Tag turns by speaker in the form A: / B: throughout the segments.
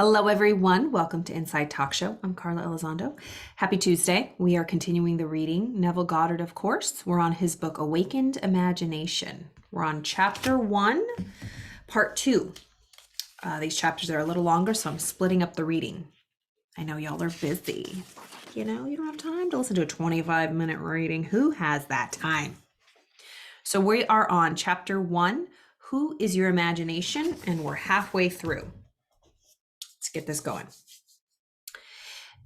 A: Hello, everyone. Welcome to Inside Talk Show. I'm Carla Elizondo. Happy Tuesday. We are continuing the reading. Neville Goddard, of course. We're on his book, Awakened Imagination. We're on chapter 1, part 2. These chapters are a little longer, so I'm splitting up the reading. I know y'all are busy. You don't have time to listen to a 25-minute reading. Who has that time? So we are on chapter 1, Who is Your Imagination? And we're halfway through. Let's get this going.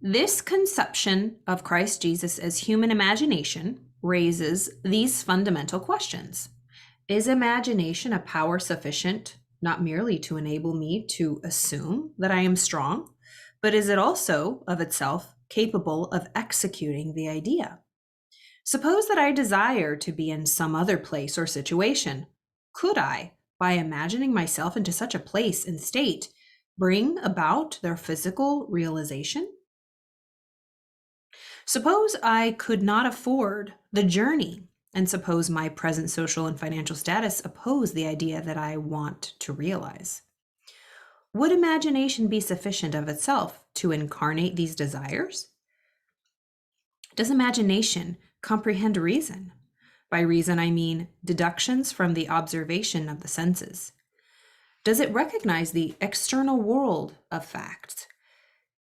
A: This conception of Christ Jesus as human imagination raises these fundamental questions. Is imagination a power sufficient not merely to enable me to assume that I am strong, but is it also of itself capable of executing the idea? Suppose that I desire to be in some other place or situation. Could I, by imagining myself into such a place and state, bring about their physical realization? Suppose I could not afford the journey, and suppose my present social and financial status oppose the idea that I want to realize. Would imagination be sufficient of itself to incarnate these desires? Does imagination comprehend reason? By reason, I mean deductions from the observation of the senses. Does it recognize the external world of facts?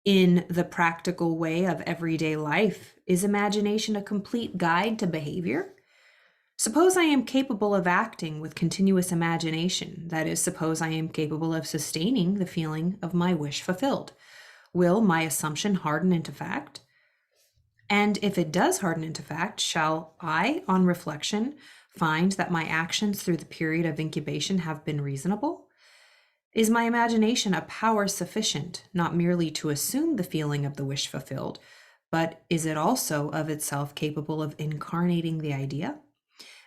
A: In the practical way of everyday life, is imagination a complete guide to behavior? Suppose I am capable of acting with continuous imagination, that is, suppose I am capable of sustaining the feeling of my wish fulfilled. Will my assumption harden into fact? And if it does harden into fact, shall I, on reflection, find that my actions through the period of incubation have been reasonable? Is my imagination a power sufficient not merely to assume the feeling of the wish fulfilled, but is it also of itself capable of incarnating the idea?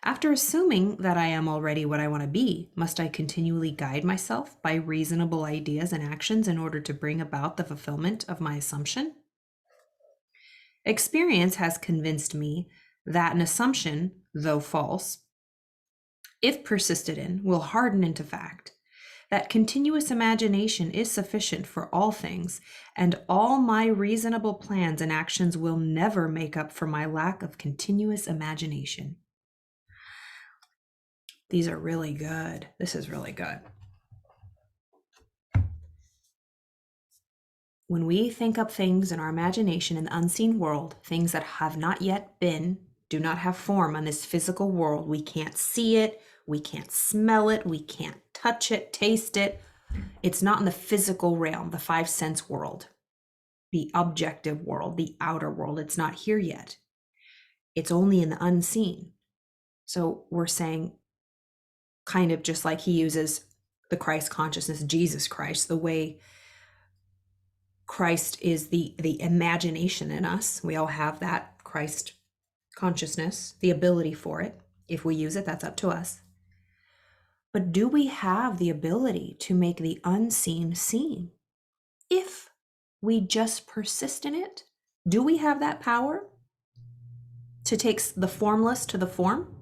A: After assuming that I am already what I want to be, must I continually guide myself by reasonable ideas and actions in order to bring about the fulfillment of my assumption? Experience has convinced me that an assumption, though false, if persisted in, will harden into fact. That continuous imagination is sufficient for all things, and all my reasonable plans and actions will never make up for my lack of continuous imagination. These are really good. This is really good. When we think up things in our imagination in the unseen world, things that have not yet been, do not have form on this physical world, we can't see it, we can't smell it, we can't touch it, taste it. It's not in the physical realm, the five sense world, the objective world, the outer world. It's not here yet. It's only in the unseen. So we're saying, kind of just like he uses the Christ consciousness, Jesus Christ, the way Christ is the imagination in us. We all have that Christ consciousness, the ability for it. If we use it, that's up to us. But do we have the ability to make the unseen seen? If we just persist in it, do we have that power to take the formless to the form?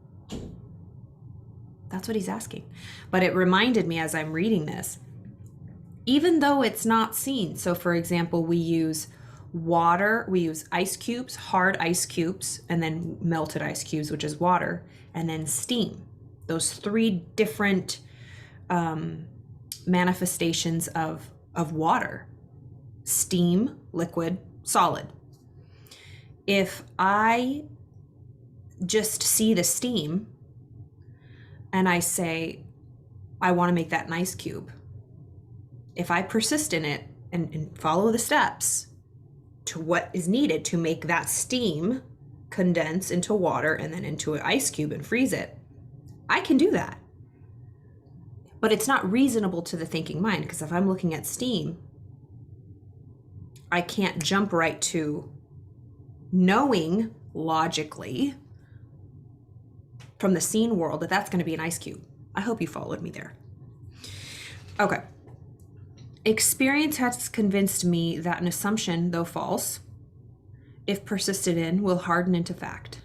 A: That's what he's asking. But it reminded me as I'm reading this, even though it's not seen. So for example, we use water, we use ice cubes, hard ice cubes, and then melted ice cubes, which is water, and then steam. Those three different manifestations of water: steam, liquid, solid. If I just see the steam and I say, I want to make that an ice cube, if I persist in it and follow the steps to what is needed to make that steam condense into water and then into an ice cube and freeze it, I can do that. But it's not reasonable to the thinking mind, because if I'm looking at steam, I can't jump right to knowing logically from the seen world that that's going to be an ice cube. I hope you followed me there. Okay. Experience has convinced me that an assumption, though false, if persisted in, will harden into fact.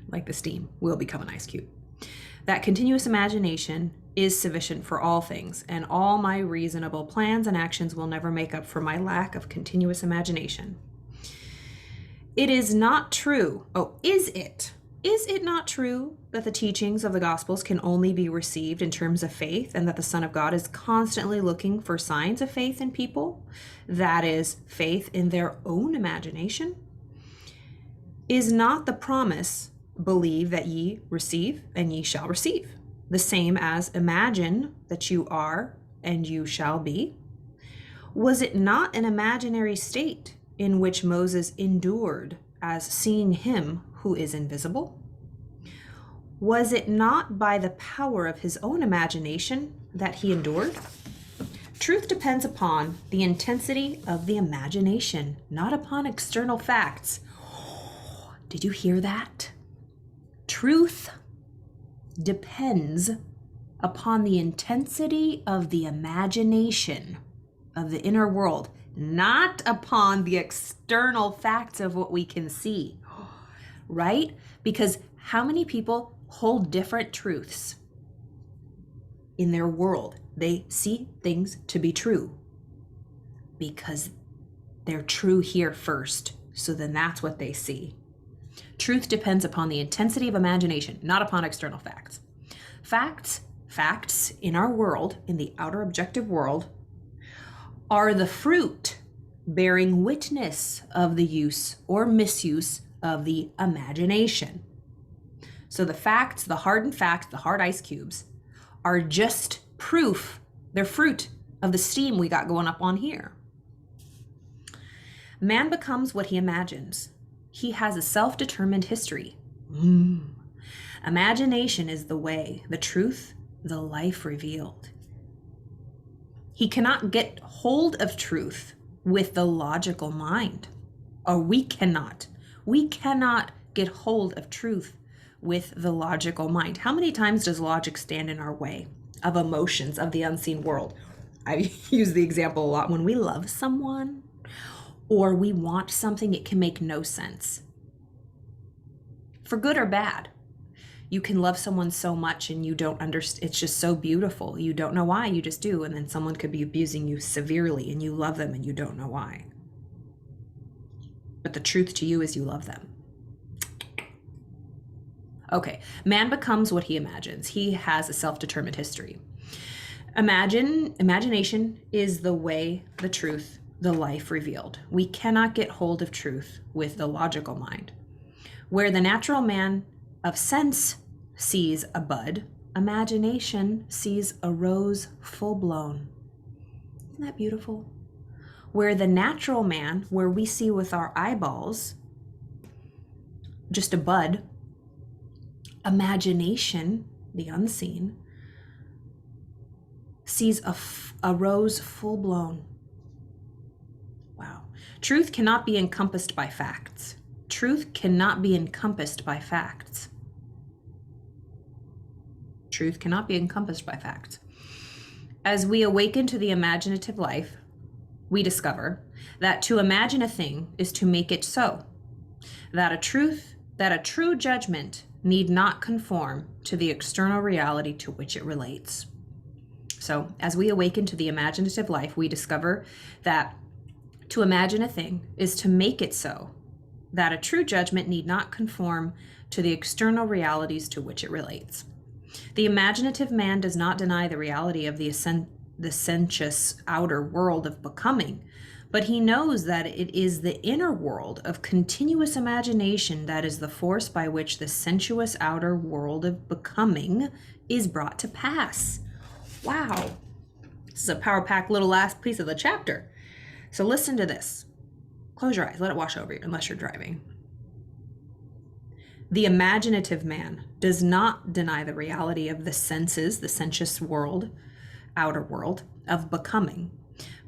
A: Like the steam will become an ice cube. That continuous imagination is sufficient for all things, and all my reasonable plans and actions will never make up for my lack of continuous imagination. It is not true. Oh, is it? Is it not true that the teachings of the Gospels can only be received in terms of faith, and that the Son of God is constantly looking for signs of faith in people? That is, faith in their own imagination? Is not the promise, believe that ye receive, and ye shall receive, the same as imagine that you are, and you shall be? Was it not an imaginary state in which Moses endured as seeing him who is invisible? Was it not by the power of his own imagination that he endured? Truth depends upon the intensity of the imagination, not upon external facts. Did you hear that? Truth depends upon the intensity of the imagination of the inner world, not upon the external facts of what we can see, right? Because how many people hold different truths in their world? They see things to be true because they're true here first, so then that's what they see. Truth depends upon the intensity of imagination, not upon external facts. Facts in our world, in the outer objective world, are the fruit bearing witness of the use or misuse of the imagination. So the facts, the hardened facts, the hard ice cubes, are just proof. They're fruit of the steam we got going up on here. Man becomes what he imagines. He has a self-determined history. Imagination is the way, the truth, the life revealed. He cannot get hold of truth with the logical mind. Or we cannot. We cannot get hold of truth with the logical mind. How many times does logic stand in our way of emotions of the unseen world? I use the example a lot. When we love someone or we want something, it can make no sense. For good or bad. You can love someone so much and you don't understand. It's just so beautiful. You don't know why, you just do. And then someone could be abusing you severely and you love them and you don't know why. But the truth to you is you love them. Okay, man becomes what he imagines. He has a self-determined history. Imagination is the way, the truth, the life revealed. We cannot get hold of truth with the logical mind. Where the natural man of sense sees a bud, imagination sees a rose full blown. Isn't that beautiful? Where the natural man, where we see with our eyeballs just a bud, imagination, the unseen, sees a rose full blown. Wow. Truth cannot be encompassed by facts. Truth cannot be encompassed by facts. Truth cannot be encompassed by facts. As we awaken to the imaginative life, we discover that to imagine a thing is to make it so. That a true judgment need not conform to the external reality to which it relates. So, as we awaken to the imaginative life, we discover that to imagine a thing is to make it so. That a true judgment need not conform to the external realities to which it relates. The imaginative man does not deny the reality of the sensuous outer world of becoming, but he knows that it is the inner world of continuous imagination that is the force by which the sensuous outer world of becoming is brought to pass. Wow. This is a power-packed little last piece of the chapter. So listen to this. Close your eyes, let it wash over you, unless you're driving. The imaginative man does not deny the reality of the senses, the sensuous world, outer world of becoming,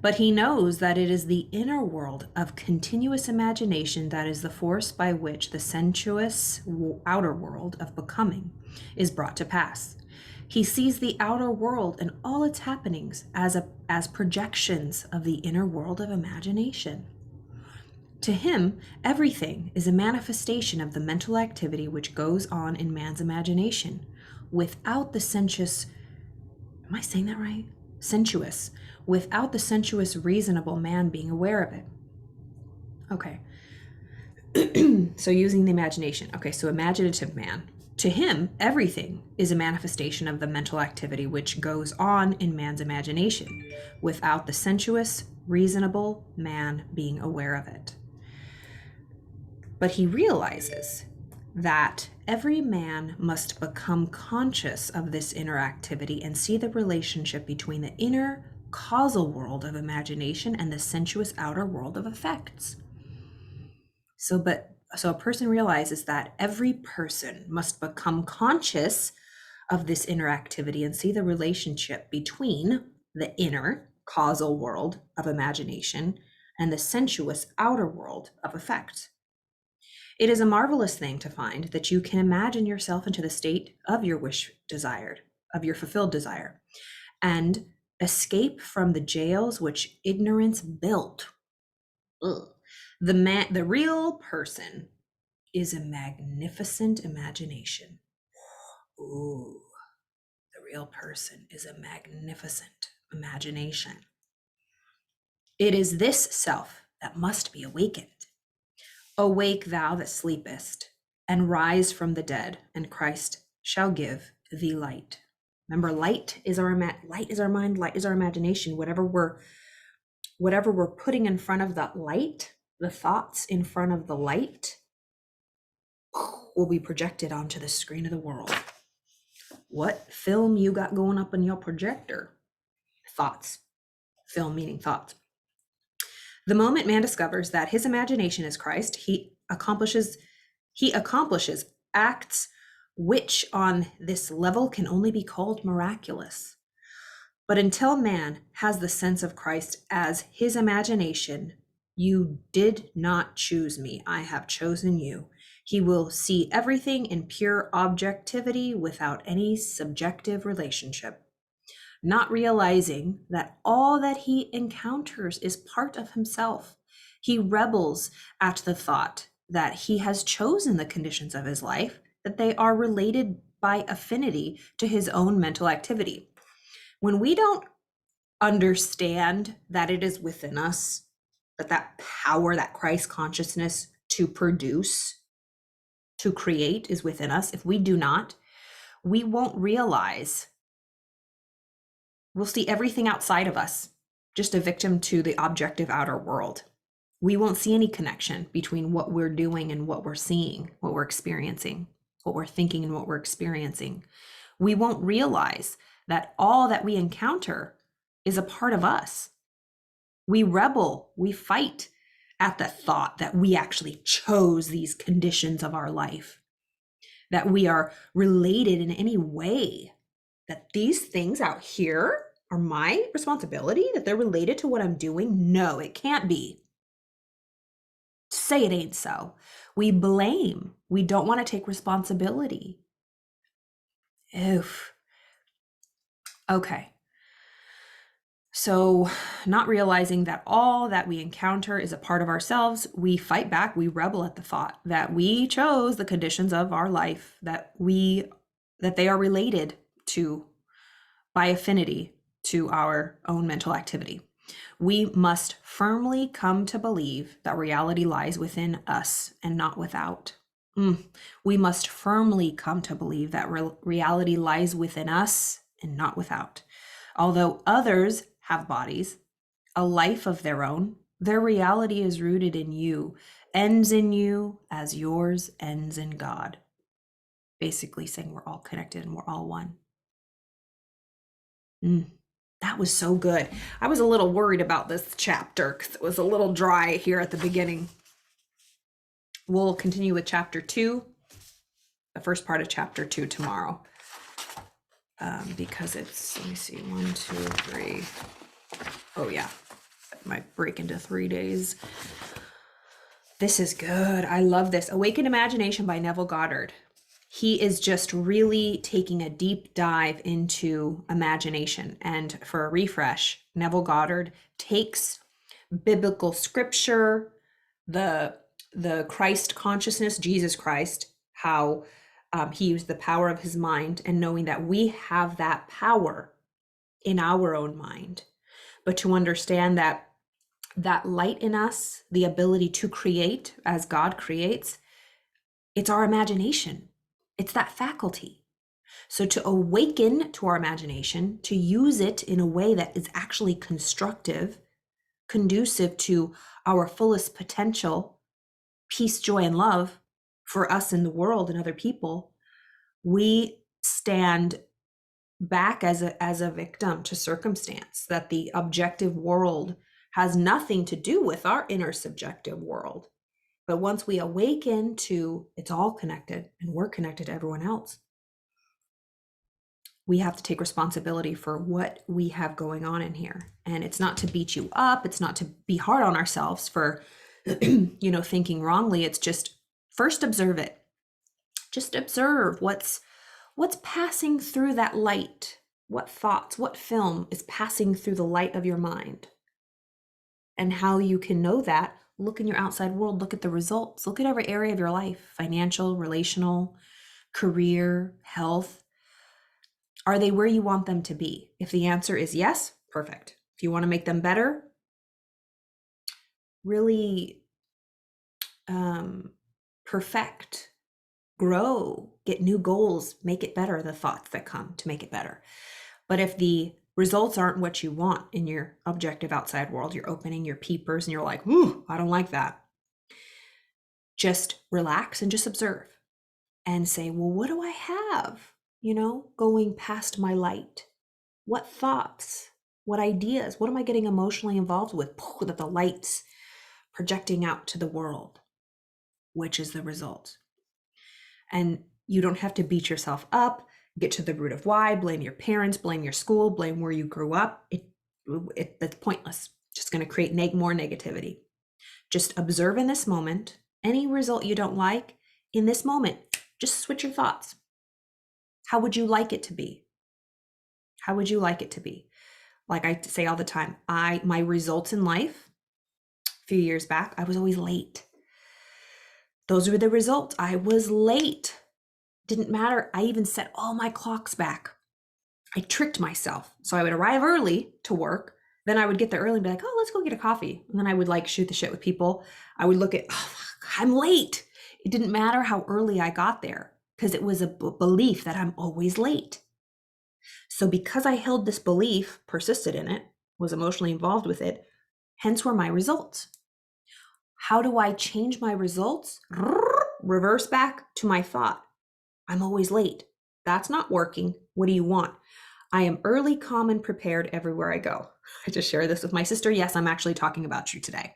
A: but he knows that it is the inner world of continuous imagination that is the force by which the sensuous outer world of becoming is brought to pass. He sees the outer world and all its happenings as projections of the inner world of imagination. To him, everything is a manifestation of the mental activity which goes on in man's imagination. without the sensuous, am I saying that right? Sensuous, without the sensuous, reasonable man being aware of it. Okay. So using the imagination. Okay, so imaginative man. To him, everything is a manifestation of the mental activity which goes on in man's imagination, without the sensuous, reasonable man being aware of it. But he realizes that every man must become conscious of this inner activity and see the relationship between the inner causal world of imagination and the sensuous outer world of effects. So a person realizes that every person must become conscious of this inner activity and see the relationship between the inner causal world of imagination and the sensuous outer world of effect. It is a marvelous thing to find that you can imagine yourself into the state of your of your fulfilled desire, and escape from the jails which ignorance built. Ugh. The real person is a magnificent imagination. Ooh, the real person is a magnificent imagination. It is this self that must be awakened. Awake, thou that sleepest, and rise from the dead, and Christ shall give thee light. Remember, light is our mind, light is our imagination. Whatever we're putting in front of that light, the thoughts in front of the light, will be projected onto the screen of the world. What film you got going up in your projector? Thoughts. Film meaning thoughts. The moment man discovers that his imagination is Christ, he accomplishes acts which on this level can only be called miraculous. But until man has the sense of Christ as his imagination, you did not choose me, I have chosen you. He will see everything in pure objectivity without any subjective relationship, not realizing that all that he encounters is part of himself. He rebels at the thought that he has chosen the conditions of his life, that they are related by affinity to his own mental activity. When we don't understand that it is within us, that power, that Christ consciousness to produce, to create is within us, if we do not, we won't realize. We'll see everything outside of us, just a victim to the objective outer world. We won't see any connection between what we're doing and what we're seeing, what we're experiencing, what we're thinking and what we're experiencing. We won't realize that all that we encounter is a part of us. We rebel, we fight at the thought that we actually chose these conditions of our life, that we are related in any way, that these things out here are my responsibility, that they're related to what I'm doing. No, it can't be. Say it ain't so. We blame. We don't want to take responsibility. Oof. Okay. So, not realizing that all that we encounter is a part of ourselves, we fight back, we rebel at the thought that we chose the conditions of our life, that they are related to, by affinity, to our own mental activity. We must firmly come to believe that reality lies within us and not without. We must firmly come to believe that reality lies within us and not without. Although others have bodies, a life of their own, their reality is rooted in you, ends in you as yours ends in God. Basically saying we're all connected and we're all one. That was so good. I was a little worried about this chapter because it was a little dry here at the beginning. We'll continue with chapter 2, the first part of chapter 2 tomorrow. Because it's, let me see, 1, 2, 3. Oh yeah, it might break into 3 days. This is good. I love this. Awakened Imagination by Neville Goddard. He is just really taking a deep dive into imagination. And for a refresh, Neville Goddard takes biblical scripture, the Christ consciousness, Jesus Christ, how He used the power of his mind, and knowing that we have that power in our own mind, but to understand that that light in us, the ability to create as God creates, it's our imagination. It's that faculty. So to awaken to our imagination, to use it in a way that is actually constructive, conducive to our fullest potential, peace, joy, and love for us in the world and other people, we stand back as a victim to circumstance, that the objective world has nothing to do with our inner subjective world. But once we awaken to it's all connected and we're connected to everyone else, we have to take responsibility for what we have going on in here. And it's not to beat you up. It's not to be hard on ourselves for, thinking wrongly. It's just first observe it. Just observe what's passing through that light. What thoughts, what film is passing through the light of your mind? And how you can know that, look in your outside world, look at the results, look at every area of your life, financial, relational, career, health. Are they where you want them to be? If the answer is yes, perfect. If you want to make them better, really perfect, grow, get new goals, make it better, the thoughts that come to make it better. But if the results aren't what you want in your objective outside world, you're opening your peepers and you're like, ooh, I don't like that. Just relax and just observe and say, well, what do I have? Going past my light. What thoughts, what ideas, what am I getting emotionally involved with that the light's projecting out to the world, which is the result. And you don't have to beat yourself up, get to the root of why, blame your parents, blame your school, blame where you grew up. That's pointless. Just going to create more negativity. Just observe in this moment. Any result you don't like in this moment, just switch your thoughts. How would you like it to be? How would you like it to be? Like I say all the time, my results in life, a few years back, I was always late. Those were the results. I was late. Didn't matter. I even set all my clocks back. I tricked myself. So I would arrive early to work. Then I would get there early and be like, oh, let's go get a coffee. And then I would shoot the shit with people. I would look at, oh, I'm late. It didn't matter how early I got there because it was a belief that I'm always late. So because I held this belief, persisted in it, was emotionally involved with it, hence were my results. How do I change my results? Reverse back to my thought. I'm always late. That's not working. What do you want? I am early, calm, and prepared everywhere I go. I just shared this with my sister. Yes, I'm actually talking about you today.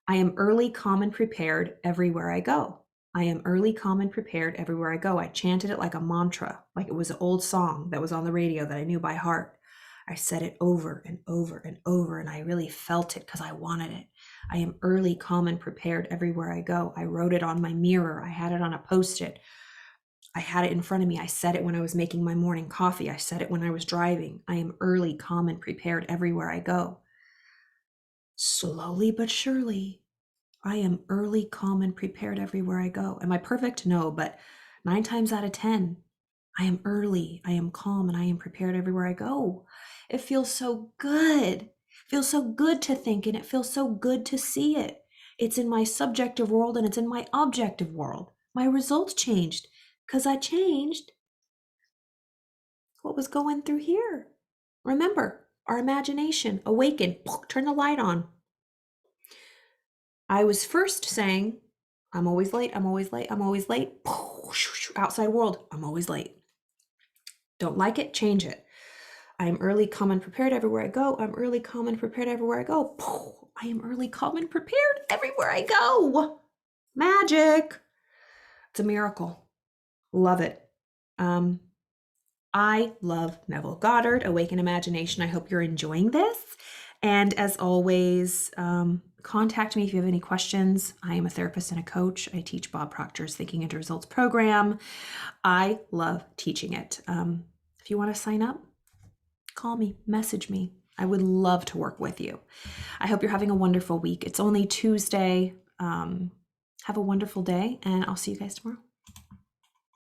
A: I am early, calm, and prepared everywhere I go. I am early, calm, and prepared everywhere I go. I chanted it like a mantra, like it was an old song that was on the radio that I knew by heart. I said it over and over and over, and I really felt it because I wanted it. I am early, calm, and prepared everywhere I go. I wrote it on my mirror. I had it on a Post-it. I had it in front of me. I said it when I was making my morning coffee. I said it when I was driving. I am early, calm, and prepared everywhere I go. Slowly but surely, I am early, calm, and prepared everywhere I go. Am I perfect? No, but 9 times out of 10, I am early, I am calm, and I am prepared everywhere I go. It feels so good. It feels so good to think, and it feels so good to see it. It's in my subjective world and it's in my objective world. My results changed because I changed what was going through here. Remember, our imagination, awaken, turn the light on. I was first saying, I'm always late, I'm always late, I'm always late. Outside world, I'm always late. Don't like it, change it. I am early, calm, and prepared everywhere I go. I'm early, calm, and prepared everywhere I go. I am early, calm, and prepared everywhere I go. Magic. It's a miracle. Love it. I love Neville Goddard, Awaken Imagination. I hope you're enjoying this. And as always, contact me if you have any questions. I am a therapist and a coach. I teach Bob Proctor's Thinking into Results program. I love teaching it. If you want to sign up, call me, message me. I would love to work with you. I hope you're having a wonderful week. It's only Tuesday. Have a wonderful day, and I'll see you guys tomorrow.